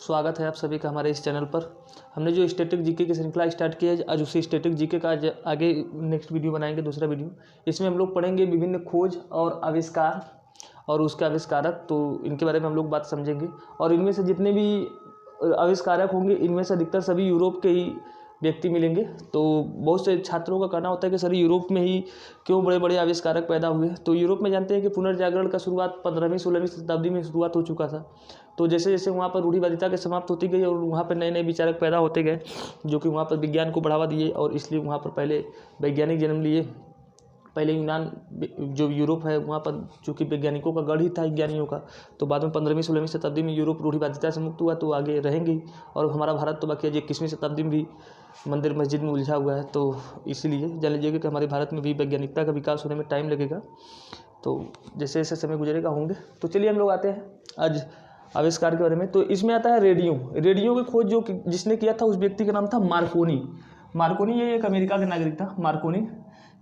स्वागत है आप सभी का हमारे इस चैनल पर। हमने जो स्टैटिक जीके की श्रृंखला स्टार्ट की है, आज उसी स्टैटिक जीके का आज आगे नेक्स्ट वीडियो बनाएंगे, दूसरा वीडियो। इसमें हम लोग पढ़ेंगे विभिन्न खोज और आविष्कार और उसके आविष्कारक, तो इनके बारे में हम लोग बात समझेंगे। और इनमें से जितने भी आविष्कारक होंगे, इनमें से अधिकतर सभी यूरोप के ही व्यक्ति मिलेंगे। तो बहुत से छात्रों का कहना होता है कि सर यूरोप में ही क्यों बड़े बड़े आविष्कारक पैदा हुए। तो यूरोप में जानते हैं कि पुनर्जागरण का शुरुआत 15वीं-16वीं शताब्दी में शुरुआत हो चुका था। तो जैसे जैसे वहाँ पर रूढ़िवादिता के समाप्त होती गई और वहाँ पर नए नए विचारक पैदा होते गए, जो कि वहाँ पर विज्ञान को बढ़ावा दिए, और इसलिए वहाँ पर पहले वैज्ञानिक जन्म लिए। पहले यूनान जो यूरोप है वहाँ पर चूँकि वैज्ञानिकों का गढ़ ही था, विज्ञानियों का। तो बाद में 15वीं-16वीं शताब्दी में यूरोप रूढ़िवादिता से मुक्त हुआ, तो आगे रहेंगे। और हमारा भारत तो बाकी 21वीं शताब्दी में भी मंदिर मस्जिद में उलझा हुआ है। तो इसीलिए जान लीजिएगा कि हमारे भारत में भी वैज्ञानिकता का विकास होने में टाइम लगेगा। तो जैसे जैसे समय गुजरेगा होंगे। तो चलिए हम लोग आते हैं आज आविष्कार के बारे में। तो इसमें आता है रेडियो। रेडियो की खोज जिसने किया था, उस व्यक्ति का नाम था मार्कोनी। मार्कोनी ये एक अमेरिका के नागरिक था, मार्कोनी।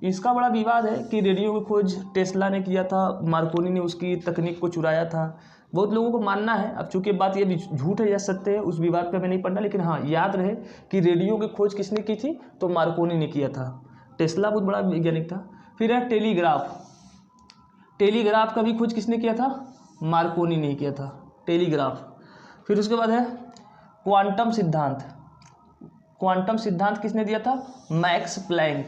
इसका बड़ा विवाद है कि रेडियो की खोज टेस्ला ने किया था, मार्कोनी ने उसकी तकनीक को चुराया था। बहुत लोगों को मानना है, अब चूंकि बात ये झूठ है या सत्य है उस विवाद पे हमें नहीं पढ़ना, लेकिन हाँ याद रहे कि रेडियो की खोज किसने की थी, तो मार्कोनी ने किया था। टेस्ला बहुत बड़ा वैज्ञानिक था। फिर है टेलीग्राफ। टेलीग्राफ का भी खोज किसने किया था, मार्कोनी ने किया था, टेलीग्राफ। फिर उसके बाद है क्वांटम सिद्धांत। क्वांटम सिद्धांत किसने दिया था, मैक्स प्लैंक।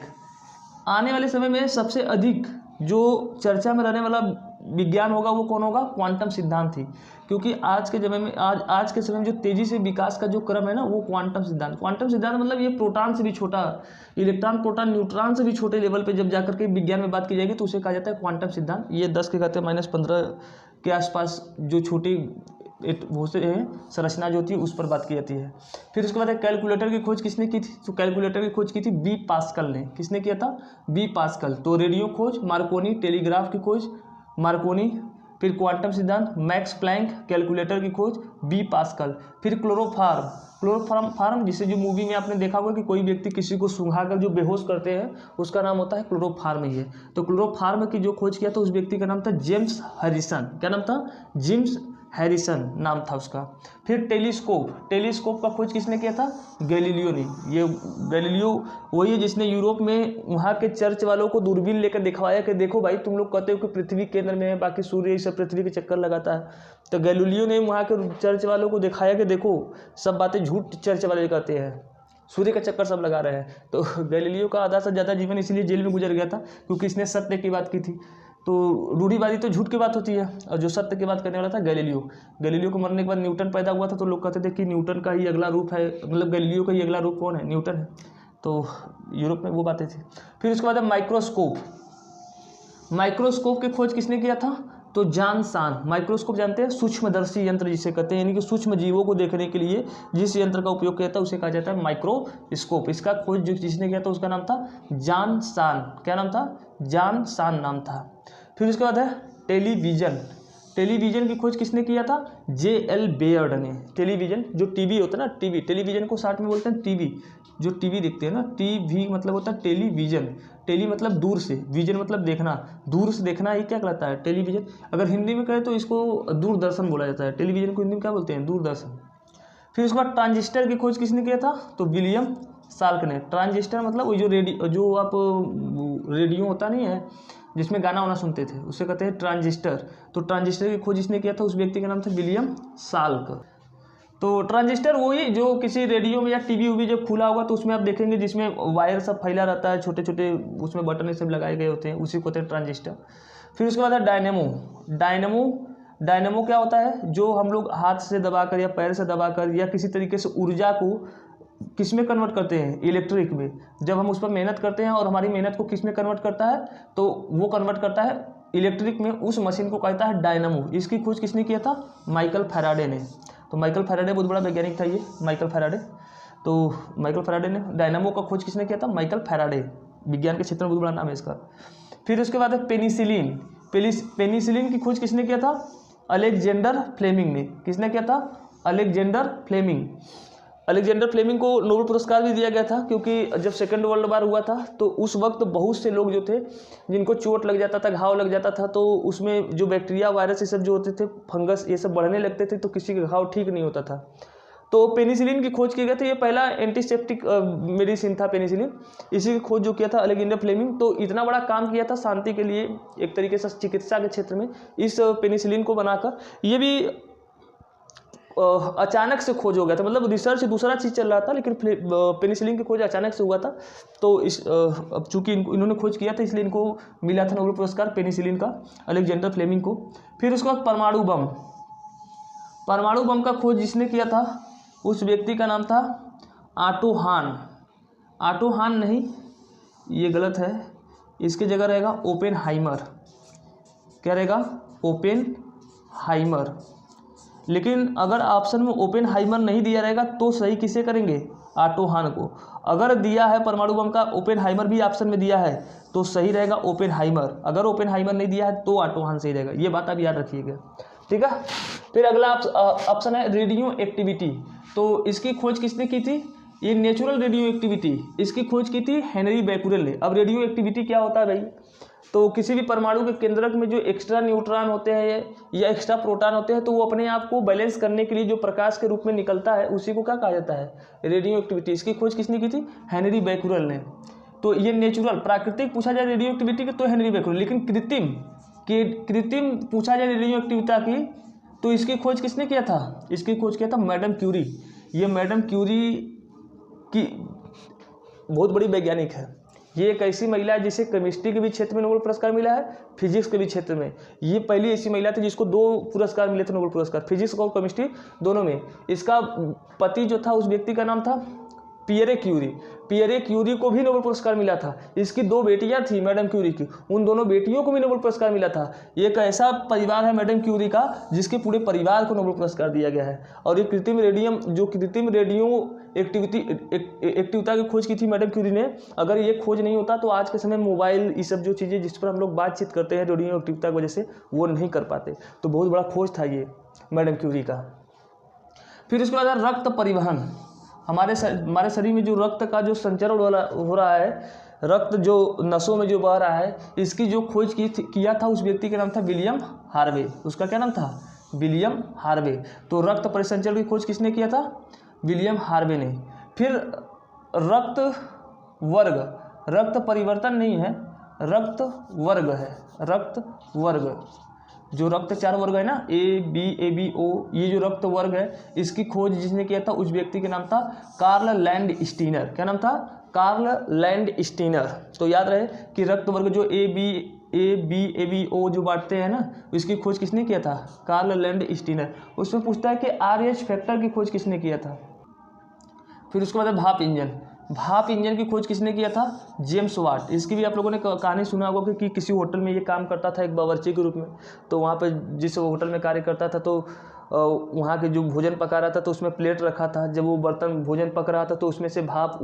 आने वाले समय में सबसे अधिक जो चर्चा में रहने वाला विज्ञान होगा वो कौन होगा, क्वांटम सिद्धांत ही। क्योंकि आज के समय में आज के समय में जो तेजी से विकास का जो क्रम है ना, वो क्वांटम सिद्धांत। क्वांटम सिद्धांत मतलब ये प्रोटॉन से भी छोटा, इलेक्ट्रॉन प्रोटॉन न्यूट्रॉन से भी छोटे लेवल पे जब जाकर के विज्ञान में बात की जाएगी तो उसे कहा जाता है क्वांटम सिद्धांत। ये 10 के घाते -15 के आसपास जो छोटी वो से संरचना जो होती है उस पर बात की जाती है। फिर उसके बाद कैलकुलेटर की खोज किसने की थी, तो कैलकुलेटर की खोज की थी बी पास्कल ने। किसने किया था, बी पास्कल। तो रेडियो खोज मार्कोनी, टेलीग्राफ की खोज मार्कोनी, फिर क्वांटम सिद्धांत मैक्स प्लैंक, कैलकुलेटर की खोज बी पास्कल। फिर क्लोरोफार्म। क्लोरोफार्म जिसे जो मूवी में आपने देखा होगा कि कोई व्यक्ति किसी को सुंघाकर जो बेहोश करते हैं, उसका नाम होता है क्लोरोफार्म ही है। तो क्लोरोफार्म की जो खोज किया था उस व्यक्ति का नाम था जेम्स हैरिसन। क्या नाम था, जेम्स हैरिसन नाम था उसका। फिर टेलीस्कोप। टेलीस्कोप का खोज किसने किया था, गैलीलियो ने। ये गैलीलियो वही है जिसने यूरोप में वहाँ के चर्च वालों को दूरबीन लेकर दिखवाया कि देखो भाई, तुम लोग कहते हो कि पृथ्वी केंद्र में है, बाकी सूर्य सब पृथ्वी के चक्कर लगाता है। तो गैलीलियो ने वहाँ के चर्च वालों को दिखाया कि देखो सब बातें झूठ चर्च वाले कहते हैं, सूर्य का चक्कर सब लगा रहे हैं। तो गैलीलियो का आधा से ज़्यादा जीवन इसलिए जेल में गुजर गया था क्योंकि इसने सत्य की बात की थी। तो रूढ़िवादी तो झूठ की बात होती है, और जो सत्य की बात करने वाला था गैलीलियो। गैलीलियो को मरने के बाद न्यूटन पैदा हुआ था, तो लोग कहते थे कि न्यूटन का ही अगला रूप है, मतलब गैलीलियो का ही अगला रूप कौन है, न्यूटन है। तो यूरोप में वो बातें थी। फिर उसके बाद है माइक्रोस्कोप। माइक्रोस्कोप की खोज किसने किया था, तो जॉन सान। माइक्रोस्कोप जानते हैं, सूक्ष्मदर्शी यंत्र जिसे कहते हैं, यानी कि सूक्ष्म जीवों को देखने के लिए जिस यंत्र का उपयोग किया था उसे कहा जाता है माइक्रोस्कोप। इसका खोज जो जिसने किया था उसका नाम था जॉन सान। क्या नाम था, जॉन सान नाम था। फिर उसके बाद है टेलीविजन। टेलीविजन की खोज किसने किया था, J.L. बेयर्ड ने। टेलीविजन जो टीवी होता है ना, टीवी, टेलीविजन को शार्ट में बोलते हैं टीवी। जो टीवी दिखते हैं ना, टीवी मतलब होता है टेलीविजन। टेली मतलब दूर से, विजन मतलब देखना, दूर से देखना ही क्या कहलाता है, टेलीविजन। अगर हिंदी में कहें तो इसको दूरदर्शन बोला जाता है। टेलीविजन को हिंदी में क्या बोलते हैं, दूरदर्शन। फिर उसके बाद ट्रांजिस्टर की खोज किसने किया था, तो विलियम साल्क ने। ट्रांजिस्टर मतलब वो जो आप रेडियो होता नहीं है जिसमें गाना वाना सुनते थे, उसे कहते हैं ट्रांजिस्टर। तो ट्रांजिस्टर की खोज इसने किया था, उस व्यक्ति का नाम था विलियम साल्क। तो ट्रांजिस्टर वही जो किसी रेडियो में या टीवी उवी जब खुला होगा तो उसमें आप देखेंगे जिसमें वायर सब फैला रहता है, छोटे छोटे उसमें बटन सब लगाए गए होते हैं, उसी को कहते हैं ट्रांजिस्टर। फिर उसके बाद है डायनेमो। डायनेमो क्या होता है, जो हम लोग हाथ से दबाकर या पैर से दबाकर या किसी तरीके से ऊर्जा को किस में कन्वर्ट करते हैं, इलेक्ट्रिक में। जब हम उस पर मेहनत करते हैं और हमारी मेहनत को किस में कन्वर्ट करता है, तो वो कन्वर्ट करता है इलेक्ट्रिक में। उस मशीन को कहता है डायनामो। इसकी खोज किसने किया था, माइकल फैराडे ने। तो माइकल फैराडे बहुत बड़ा वैज्ञानिक था, ये माइकल फैराडे। तो माइकल फैराडे ने, डायनामो का खोज किसने किया था, माइकल फैराडे। विज्ञान के क्षेत्र में बहुत बड़ा नाम है इसका। फिर उसके बाद है पेनिसिलिन। पेनिसिलिन की खोज किसने किया था, अलेक्जेंडर फ्लेमिंग ने। किसने किया था, अलेक्जेंडर फ्लेमिंग। अलेक्जेंडर फ्लेमिंग को नोबेल पुरस्कार भी दिया गया था क्योंकि जब सेकेंड वर्ल्ड वार हुआ था तो उस वक्त बहुत से लोग जो थे जिनको चोट लग जाता था, घाव लग जाता था, तो उसमें जो बैक्टीरिया वायरस ये सब जो होते थे, फंगस ये सब बढ़ने लगते थे, तो किसी का घाव ठीक नहीं होता था। तो पेनिसिलिन की खोज की गई थी, ये पहला एंटीसेप्टिक मेडिसिन था पेनिसिलिन, इसी की खोज जो किया था अलेक्जेंडर फ्लेमिंग। तो इतना बड़ा काम किया था शांति के लिए, एक तरीके से चिकित्सा के क्षेत्र में इस पेनिसिलिन को बनाकर। ये भी अचानक से खोज हो गया था, मतलब रिसर्च दूसरा चीज़ चल रहा था, लेकिन पेनिसिलिन की खोज अचानक से हुआ था। तो अब चूंकि इन्होंने खोज किया था इसलिए इनको मिला था नोबेल पुरस्कार पेनिसिलिन का, अलेक्जेंडर फ्लेमिंग को। फिर उसके बाद परमाणु बम का खोज जिसने किया था उस व्यक्ति का नाम था ऑटो हान नहीं, ये गलत है, इसकी जगह रहेगा ओपेनहाइमर। क्या रहेगा? ओपेनहाइमर। लेकिन अगर ऑप्शन में ओपेनहाइमर नहीं दिया रहेगा तो सही किसे करेंगे? ऑटो हान को। अगर दिया है परमाणु बम का ओपेनहाइमर भी ऑप्शन में दिया है तो सही रहेगा ओपेनहाइमर, अगर ओपेनहाइमर नहीं दिया है तो ऑटो हान सही रहेगा, ये बात आप याद रखिएगा, ठीक है। फिर अगला ऑप्शन है रेडियो एक्टिविटी। तो इसकी खोज किसने की थी? ये नेचुरल रेडियो एक्टिविटी, इसकी खोज की थी हेनरी बैकुरेल ने। अब रेडियो एक्टिविटी क्या होता है भाई? तो किसी भी परमाणु के केंद्रक में जो एक्स्ट्रा न्यूट्रॉन होते हैं या एक्स्ट्रा प्रोटॉन होते हैं, तो वो अपने आप को बैलेंस करने के लिए जो प्रकाश के रूप में निकलता है उसी को क्या कहा जाता है? Radio activity. इसकी खोज किसने की थी? हेनरी बैकुरेल ने। तो ये नेचुरल प्राकृतिक पूछा जाए रेडियो एक्टिविटी की तो हेनरी बैकुरेल, लेकिन कृत्रिम पूछा जाए रेडियो एक्टिविटी की तो इसकी खोज किसने किया था? इसकी खोज किया था मैडम क्यूरी। ये मैडम क्यूरी की बहुत बड़ी वैज्ञानिक है। ये एक ऐसी महिला है जिसे केमिस्ट्री के भी क्षेत्र में नोबेल पुरस्कार मिला है, फिजिक्स के भी क्षेत्र में। ये पहली ऐसी महिला थी जिसको 2 पुरस्कार मिले थे नोबेल पुरस्कार, फिजिक्स और केमिस्ट्री दोनों में। इसका पति जो था उस व्यक्ति का नाम था पियरे क्यूरी को भी नोबेल पुरस्कार मिला था। इसकी 2 बेटियां थी मैडम क्यूरी की, उन दोनों बेटियों को भी नोबेल पुरस्कार मिला था। ये एक ऐसा परिवार है मैडम क्यूरी का जिसके पूरे परिवार को नोबेल पुरस्कार दिया गया है। और ये कृत्रिम रेडियो एक्टिविटी की खोज की थी मैडम क्यूरी ने। अगर ये खोज नहीं होता तो आज के समय मोबाइल, ये सब जो चीज़ें जिस पर हम लोग बातचीत करते हैं रेडियो एक्टिविटी की वजह से, वो नहीं कर पाते। तो बहुत बड़ा खोज था ये मैडम क्यूरी का। फिर उसके बाद रक्त परिवहन। हमारे शरीर में जो रक्त का जो संचरण हो रहा है, रक्त जो नसों में जो बह रहा है, इसकी जो खोज किया था उस व्यक्ति का नाम था विलियम हार्वे। उसका क्या नाम था? William Harvey. तो रक्त परिसंचरण की खोज किसने किया था? विलियम हार्वे ने। फिर रक्त परिवर्तन नहीं है, रक्त वर्ग है। रक्त वर्ग, जो रक्त 4 वर्ग है ना, A B O, ये जो रक्त वर्ग है इसकी खोज जिसने किया था उस व्यक्ति का नाम था कार्ल लैंडस्टीनर। क्या नाम था? Karl Landsteiner. तो याद रहे कि रक्त वर्ग जो A B O जो बांटते हैं ना, इसकी खोज किसने किया था? Karl Landsteiner. उसमें पूछता है कि RH फैक्टर की खोज किसने किया था? फिर उसके बाद भाप इंजन की खोज किसने किया था? James Watt. इसकी भी आप लोगों ने कहानी सुना होगा कि किसी होटल में ये काम करता था एक बावर्ची के रूप में। तो वहाँ पे जिस होटल में कार्य करता था तो वहाँ के जो भोजन पका रहा था तो उसमें प्लेट रखा था। जब वो बर्तन भोजन पक रहा था तो उसमें से भाप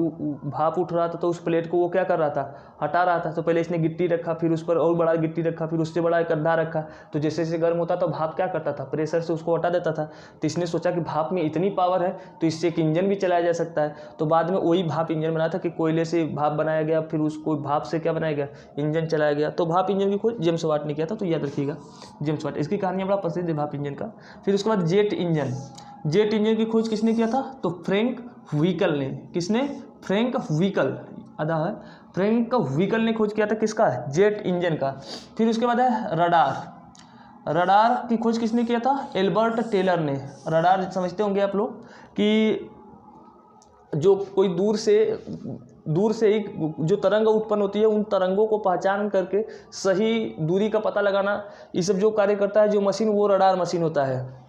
उठ रहा था, तो उस प्लेट को वो क्या कर रहा था? हटा रहा था। तो पहले इसने गिट्टी रखा, फिर उस पर और बड़ा गिट्टी रखा, फिर उससे बड़ा एक गड्ढा रखा। तो जैसे जैसे गर्म होता तो भाप क्या करता था? प्रेशर से उसको हटा देता था। तो इसने सोचा कि भाप में इतनी पावर है तो इससे एक इंजन भी चलाया जा सकता है। तो बाद में वही भाप इंजन बना था कि कोयले से भाप बनाया गया, फिर उसको भाप से क्या बनाया गया? इंजन चलाया गया। तो भाप इंजन की खोज जेम्स वाट ने किया था, तो याद रखिएगा जेम्स वाट। इसकी कहानी बड़ा प्रसिद्ध है भाप इंजन का। फिर उसके बाद जेट इंजन की खोज किसने किया था? तो फ्रैंक व्हीकल ने। किसने? Frank vehicle. फ्रैंक व्हीकल ने खोज किया था किसका? जेट इंजन का। फिर उसके बाद है रडार की खोज किसने किया था? एल्बर्ट टेलर ने। रडार समझते होंगे आप लोग कि जो कोई दूर से ही जो तरंग उत्पन्न होती है उन तरंगों को पहचान करके सही दूरी का पता लगाना, ये सब जो कार्य करता है जो मशीन, वो रडार मशीन होता है।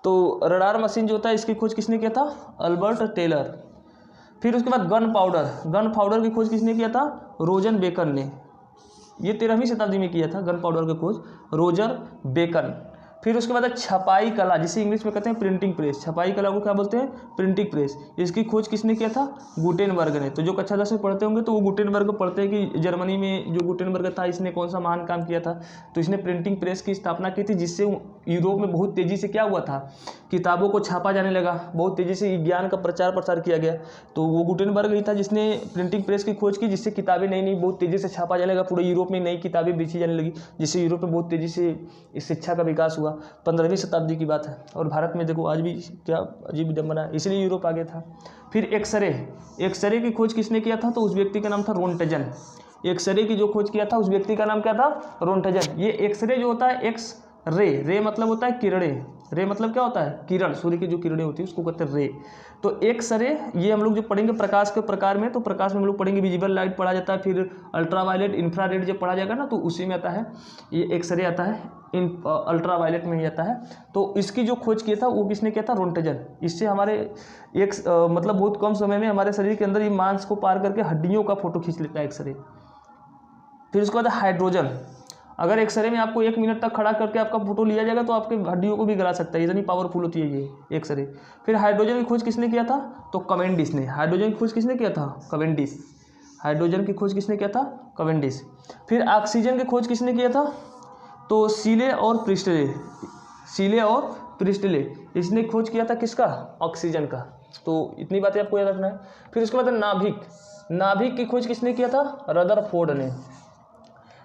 तो रडार मशीन जो होता है इसकी खोज किसने किया था? Albert Taylor. फिर उसके बाद गन पाउडर की खोज किसने किया था? रोजर बेकन ने। ये 13वीं शताब्दी में किया था गन पाउडर की खोज रोजर बेकन। फिर उसके बाद छपाई कला, जिसे इंग्लिश में कहते हैं प्रिंटिंग प्रेस। छपाई कला को क्या बोलते हैं? Printing press. इसकी खोज किसने किया था? गुटेनबर्ग ने। तो जो कक्षा 10 में पढ़ते होंगे तो वो गुटेनबर्ग पढ़ते हैं कि जर्मनी में जो गुटेनबर्ग था इसने कौन सा महान काम किया था? तो इसने प्रिंटिंग प्रेस की स्थापना की थी, जिससे यूरोप में बहुत तेज़ी से क्या हुआ था? किताबों को छापा जाने लगा, बहुत तेज़ी से ज्ञान का प्रचार प्रसार किया गया। तो वो गुटेनबर्ग ही था जिसने प्रिंटिंग प्रेस की खोज की, जिससे किताबें नई बहुत तेज़ी से छापा जाने लगा। पूरे यूरोप में नई किताबें बेची जाने लगी, जिससे यूरोप में बहुत तेज़ी से इस शिक्षा का विकास हुआ। होगा, 15वीं शताब्दी की बात है। और भारत में देखो आज भी क्या अजीब विडंबना है, इसलिए यूरोप आगे था। फिर एक्सरे की खोज किसने किया था? तो उस व्यक्ति का नाम था रोंटजन। एक्सरे की जो खोज किया था उस व्यक्ति का नाम क्या था? रोंटजन। ये एक्सरे जो होता है, एक्स रे मतलब होता है किरणें, रे मतलब क्या होता है? किरण, सूर्य की जो किरणें होती है उसको कहते हैं रे। तो एक्स रे ये हम लोग जो पढ़ेंगे प्रकाश के प्रकार में, तो प्रकाश में हम लोग पढ़ेंगे विजिबल लाइट पढ़ा जाता है, फिर अल्ट्रावायलेट, इंफ्रारेड जब पढ़ा जाएगा ना तो उसी में आता है ये एक्स रे आता है, इन अल्ट्रावायलेट में ही आता है। तो इसकी जो खोज किया था वो किसने किया था? रोंटजन। इससे हमारे मतलब बहुत कम समय में हमारे शरीर के अंदर ये मांस को पार करके हड्डियों का फोटो खींच लेता है एक्सरे। फिर उसके बाद हाइड्रोजन। अगर एक्सरे में आपको 1 मिनट तक खड़ा करके आपका फोटो लिया जाएगा तो आपके हड्डियों को भी गला सकता है, इतनी पावरफुल होती है ये एक्सरे। फिर हाइड्रोजन की खोज किसने किया था? तो कैवेंडिश ने। हाइड्रोजन की खोज किसने किया था? कैवेंडिश। हाइड्रोजन की खोज किसने किया था? कैवेंडिश। फिर ऑक्सीजन की खोज किसने किया था? तो सीले और प्रिस्टले इसने खोज किया था किसका? ऑक्सीजन का। तो इतनी बातें आपको याद रखना है। फिर उसके बाद नाभिक की खोज किसने किया था? रदरफोर्ड ने।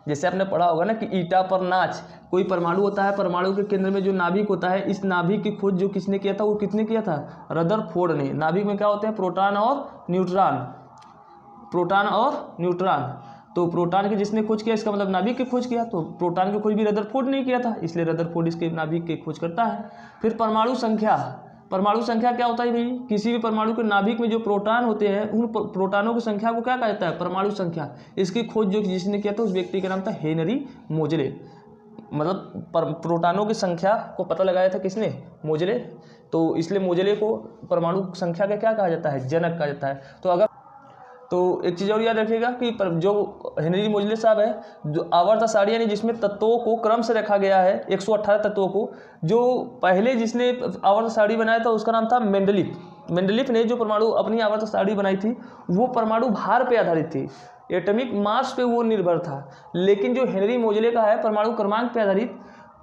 जैसे आपने पढ़ा होगा ना कि ईटा पर नाच, कोई परमाणु होता है, परमाणु के केंद्र में जो नाभिक होता है, इस नाभिक की खोज जो किसने किया था? वो किसने किया था? रदरफोर्ड ने। नाभिक में क्या होते हैं? प्रोटॉन और न्यूट्रॉन। तो प्रोटॉन की जिसने खोज किया इसका मतलब नाभिक की खोज किया, तो प्रोटॉन की खोज भी रदरफोर्ड ने किया था, इसलिए रदरफोर्ड इसके नाभिक की खोज करता है। फिर परमाणु संख्या क्या होता है भाई? किसी भी परमाणु के नाभिक में जो प्रोटॉन होते हैं उन प्रोटॉनों की संख्या को क्या कहा जाता है? परमाणु संख्या। इसकी खोज जो जिसने किया था उस व्यक्ति का नाम था हेनरी मोजले। मतलब प्रोटॉनों की संख्या को पता लगाया था किसने? मोजले। तो इसलिए मोजले को परमाणु संख्या का क्या कहा जाता है? जनक कहा जाता है। तो एक चीज़ और याद रखिएगा कि जो हेनरी मोजले साहब है, जो आवर्त सारणी यानी जिसमें तत्वों को क्रम से रखा गया है 118 तत्वों को, जो पहले जिसने आवर्त सारणी बनाया था उसका नाम था मेंडलीफ ने जो परमाणु अपनी आवर्त सारणी बनाई थी वो परमाणु भार पे आधारित थी, एटॉमिक मास पे वो निर्भर था। लेकिन जो हेनरी मोजले का है परमाणु क्रमांक पे आधारित।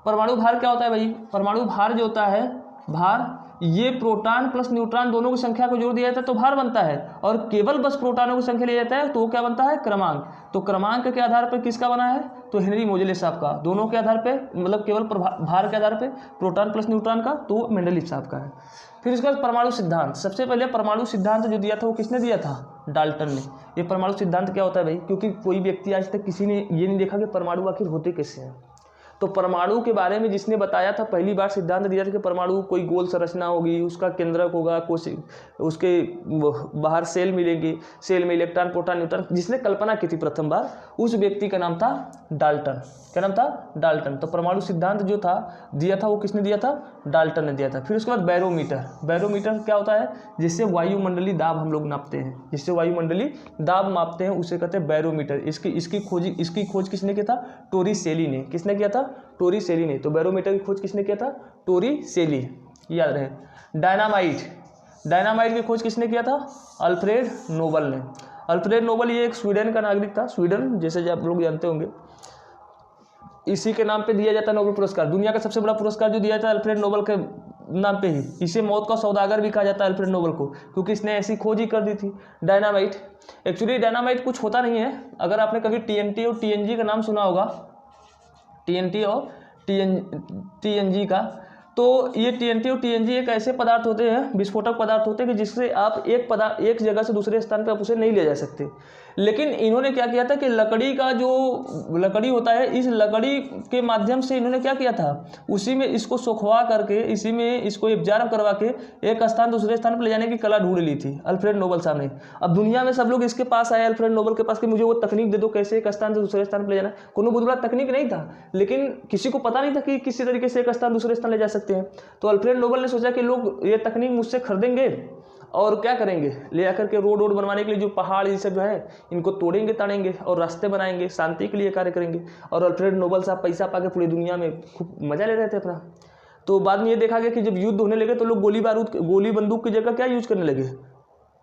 परमाणु भार क्या होता है भाई? परमाणु भार जो होता है, भार ये प्रोटॉन प्लस न्यूट्रॉन दोनों की संख्या को जोड़ दिया जाता है तो भार बनता है, और केवल बस प्रोटॉनों की संख्या लिया जाता है तो वो क्या बनता है? क्रमांक। तो क्रमांक के आधार पर किसका बना है? तो हेनरी मोजले साहब का। दोनों के आधार पे, मतलब केवल भार के आधार पे प्रोटॉन प्लस न्यूट्रॉन का, तो मेंडलीफ साहब का है। फिर इसके बाद परमाणु सिद्धांत। सबसे पहले परमाणु सिद्धांत जो दिया था वो किसने दिया था? डाल्टन ने। ये परमाणु सिद्धांत क्या होता है भाई? क्योंकि कोई व्यक्ति आज तक किसी ने ये नहीं देखा कि परमाणु आखिर होते कैसे हैं। तो परमाणु के बारे में जिसने बताया था, पहली बार सिद्धांत दिया था कि परमाणु कोई गोल संरचना होगी, उसका केंद्रक होगा, उसके बाहर सेल मिलेंगे, सेल में इलेक्ट्रॉन प्रोटॉन न्यूट्रॉन, जिसने कल्पना की थी प्रथम बार, उस व्यक्ति का नाम था डाल्टन। क्या नाम था? डाल्टन। तो परमाणु सिद्धांत जो था दिया था वो किसने दिया था? डाल्टन ने दिया था। फिर उसके बाद बैरोमीटर क्या होता है? जिससे वायुमंडलीय दाब हम लोग नापते हैं, जिससे वायुमंडलीय दाब मापते हैं उसे कहते हैं बैरोमीटर। इसकी खोज किसने किया था? टोरिसेली ने। किसने किया था? टोरिसेली ने। तो बैरोमीटर की खोज किसने किया था? टोरिसेली, याद रहे। डायनामाइट की खोज किसने किया था? अल्फ्रेड नोबल ने। अल्फ्रेड नोबल ये एक स्वीडन का नागरिक था, स्वीडन जैसे आप लोग जानते होंगे, इसी के नाम पे दिया जाता है नोबेल पुरस्कार। दुनिया का सबसे बड़ा पुरस्कार जो दिया जाता है अल्फ्रेड नोबल के नाम पे ही। इसे मौत का सौदागर भी कहा जाता है अल्फ्रेड नोबल को, क्योंकि इसने ऐसी खोज ही कर दी थी। डायनामाइट, एक्चुअली डायनामाइट कुछ होता नहीं है। अगर आपने कभी TNT और TNG का नाम सुना होगा, TNT और TNG का, तो ये TNT और TNG एक ऐसे पदार्थ होते हैं, विस्फोटक पदार्थ होते हैं कि जिससे आप एक जगह से दूसरे स्थान पर आप उसे नहीं ले जा सकते। लेकिन इन्होंने क्या किया था कि लकड़ी का जो लकड़ी होता है, इस लकड़ी के माध्यम से इन्होंने क्या किया था, उसी में इसको सुखवा करके, इसी में इसको एब्जॉर्ब करवा के एक स्थान दूसरे स्थान पर ले जाने की कला ढूंढ ली थी अल्फ्रेड नोबल साहब ने। अब दुनिया में सब लोग इसके पास आए, अल्फ्रेड नोबल के पास, कि मुझे वो तकनीक दे दो कैसे एक स्थान से दूसरे स्थान पर ले जाना। कोनो बहुत बड़ा तकनीक नहीं था, लेकिन किसी को पता नहीं था कि किसी तरीके से एक स्थान दूसरे स्थान ले जा सकते हैं। तो अल्फ्रेड नोबल ने सोचा कि लोग ये तकनीक मुझसे खरीदेंगे और क्या करेंगे, ले आकर के रोड बनवाने के लिए जो पहाड़ ये सब जो है इनको तोड़ेंगे ताड़ेंगे और रास्ते बनाएंगे, शांति के लिए कार्य करेंगे। और अल्फ्रेड नोबल साहब पैसा पाके पूरी दुनिया में खूब मजा ले रहे थे अपना। तो बाद में ये देखा गया कि जब युद्ध होने लगे तो लोग गोली बंदूक की जगह क्या यूज करने लगे,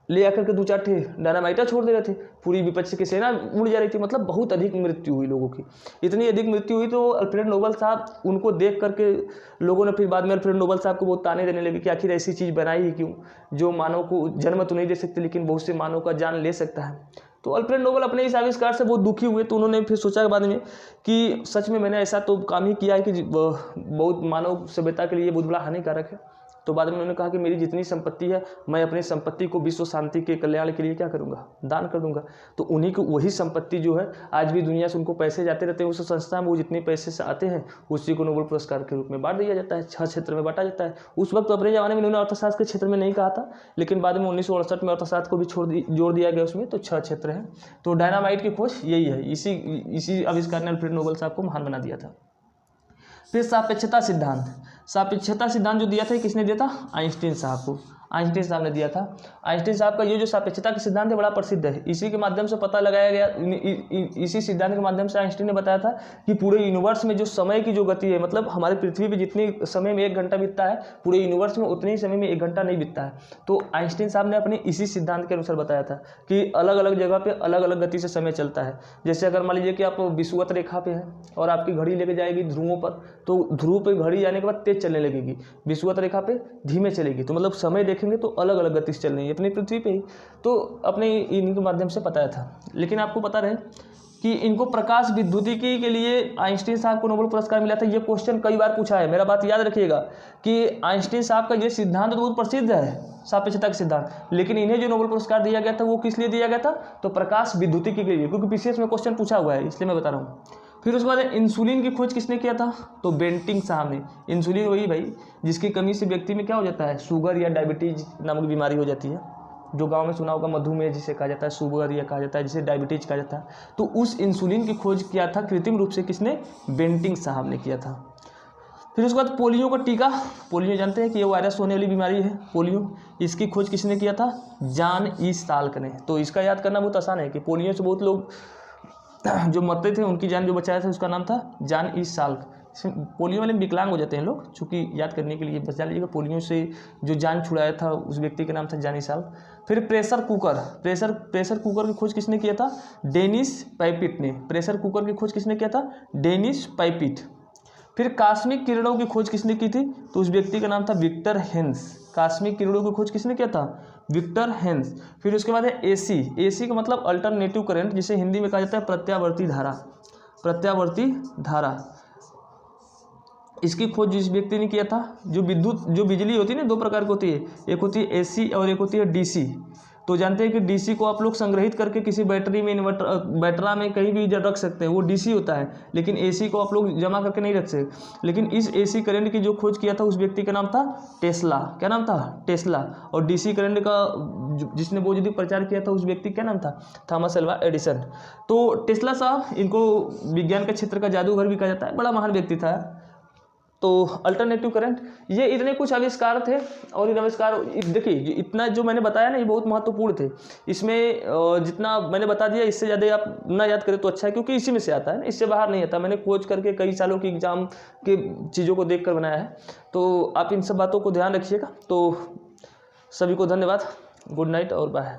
ले आकर के 2-4 ठे डायनामाइटा छोड़ दे रहे थे, पूरी विपक्ष की सेना उड़ जा रही थी। मतलब बहुत अधिक मृत्यु हुई लोगों की, इतनी अधिक मृत्यु हुई। तो अल्फ्रेड नोबल साहब, उनको देख करके लोगों ने फिर बाद में अल्फ्रेड नोबल साहब को बहुत ताने देने लगे कि आखिर ऐसी चीज़ बनाई ही क्यों, जो मानव को जन्म तो नहीं दे सकती लेकिन बहुत से मानव का जान ले सकता है। तो अल्फ्रेड नोबेल अपने इस आविष्कार से बहुत दुखी हुए, तो उन्होंने फिर सोचा बाद में कि सच में मैंने ऐसा तो काम ही किया है कि बहुत मानव सभ्यता के लिए बहुत बड़ा हानिकारक है। तो बाद में उन्होंने कहा कि मेरी जितनी संपत्ति है मैं अपनी संपत्ति को विश्व शांति के कल्याण के लिए क्या करूँगा, दान कर दूंगा। तो उन्हीं को वही संपत्ति जो है आज भी दुनिया से उनको पैसे जाते रहते हैं उस संस्था में, वो जितने पैसे से आते हैं उसी को नोबेल पुरस्कार के रूप में बांट दिया जाता है, 6 क्षेत्र में बांटा जाता है। उस वक्त अपने ज़माने में उन्होंने अर्थशास्त्र के क्षेत्र में नहीं कहा था, लेकिन बाद में 1968 में अर्थशास्त्र को भी जोड़ दिया गया उसमें, तो 6 क्षेत्र हैं। तो डायनामाइट की खोज यही है, इसी आविष्कार ने अल्फ्रेड नोबेल साहब को महान बना दिया था। फिर सापेक्षता सिद्धांत, सापेक्षता सिद्धांत जो दिया था किसने दिया था, आइंस्टीन साहब को, आइंस्टीन साहब ने दिया था। आइंस्टीन साहब का ये जो सापेक्षता का सिद्धांत है बड़ा प्रसिद्ध है, इसी के माध्यम से पता लगाया गया, इसी सिद्धांत के माध्यम से आइंस्टीन ने बताया था कि पूरे यूनिवर्स में जो समय की जो गति है, मतलब हमारे पृथ्वी पे जितनी समय में 1 घंटा बीतता है पूरे यूनिवर्स में उतने ही समय में 1 घंटा नहीं बीतता है। तो आइंस्टीन साहब ने अपने इसी सिद्धांत के अनुसार बताया था कि अलग अलग जगह पर अलग अलग गति से समय चलता है। जैसे अगर मान लीजिए कि आप विषुवत रेखा पे हैं और आपकी घड़ी लेके जाएगी ध्रुवों पर, तो ध्रुव पर घड़ी जाने के बाद तेज चलने लगेगी, विषुवत रेखा पे धीमे चलेगी। तो मतलब समय देखेंगे तो अलग अलग गति से चल रही है अपनी पृथ्वी पे ही। तो अपने इन्हीं के माध्यम से बताया था। लेकिन आपको पता रहे कि इनको प्रकाश विद्युतिकी के लिए आइंस्टीन साहब को नोबेल पुरस्कार मिला था। ये क्वेश्चन कई बार पूछा है, मेरा बात याद रखिएगा कि आइंस्टीन साहब का ये सिद्धांत तो बहुत प्रसिद्ध है, सापेक्षता का सिद्धांत, लेकिन इन्हें जो नोबेल पुरस्कार दिया गया था वो किस लिए दिया गया था, तो प्रकाश विद्युतिकी के लिए, क्योंकि पीसीएस में क्वेश्चन पूछा हुआ है इसलिए मैं बता रहा हूँ। फिर उसके बाद इंसुलिन की खोज किसने किया था, तो बेंटिंग साहब ने। इंसुलिन वही भाई जिसकी कमी से व्यक्ति में क्या हो जाता है, शुगर या डायबिटीज नामक बीमारी हो जाती है, जो गांव में सुना होगा मधुमेह जिसे कहा जाता है, शुगर या कहा जाता है, जिसे डायबिटीज कहा जाता है। तो उस इंसुलिन की खोज किया था कृत्रिम रूप से किसने, बेंटिंग साहब ने किया था। फिर उसके बाद पोलियो का टीका, पोलियो जानते हैं कि ये वायरस होने वाली बीमारी है पोलियो, इसकी खोज किसने किया था, जॉन ई साल्क ने। तो इसका याद करना बहुत आसान है कि पोलियो से बहुत लोग जो मरते थे उनकी जान जो बचाया था उसका नाम था जॉन ई साल्क। पोलियो वाले विकलांग हो जाते हैं लोग, चूँकि याद करने के लिए बचा लीजिएगा, पोलियो से जो जान छुड़ाया था उस व्यक्ति का नाम था जॉन ई साल्क। फिर प्रेशर कुकर, प्रेशर कुकर की खोज किसने किया था, डेनिस पाइपिट ने। प्रेशर कुकर की खोज किसने किया था, डेनिस पाइपिट। फिर कास्मिक किरणों की खोज किसने की थी, तो उस व्यक्ति का नाम था विक्टर हेंस। कास्मिक किरणों की खोज किसने किया था, विक्टर हेंस। फिर उसके बाद है एसी, एसी का मतलब अल्टरनेटिव करंट, जिसे हिंदी में कहा जाता है प्रत्यावर्ती धारा, प्रत्यावर्ती धारा। इसकी खोज जिस व्यक्ति ने किया था, जो बिजली होती है ना 2 प्रकार की होती है, एक होती है एसी और एक होती है डीसी। तो जानते हैं कि डीसी को आप लोग संग्रहित करके किसी बैटरी में, इन्वर्टर बैटरा में कहीं भी रख सकते हैं, वो डीसी होता है, लेकिन एसी को आप लोग जमा करके नहीं रख सकते। लेकिन इस एसी करंट की जो खोज किया था उस व्यक्ति का नाम था टेस्ला। क्या नाम था, टेस्ला। और डीसी करंट का जिसने बहुत जल्दी प्रचार किया था उस व्यक्ति क्या नाम था, थॉमस अल्वा एडिसन। तो टेस्ला साहब, इनको विज्ञान के क्षेत्र का जादूगर भी कहा जाता है, बड़ा महान व्यक्ति था। तो अल्टरनेटिव करंट, ये इतने कुछ आविष्कार थे। और इन आविष्कार देखिए इतना जो मैंने बताया ना ये बहुत महत्वपूर्ण थे। इसमें जितना मैंने बता दिया इससे ज़्यादा आप ना याद करें तो अच्छा है, क्योंकि इसी में से आता है ना, इससे बाहर नहीं आता। मैंने खोज करके कई सालों की एग्जाम के चीज़ों को देख कर बनाया है। तो आप इन सब बातों को ध्यान रखिएगा। तो सभी को धन्यवाद, गुड नाइट और बाय।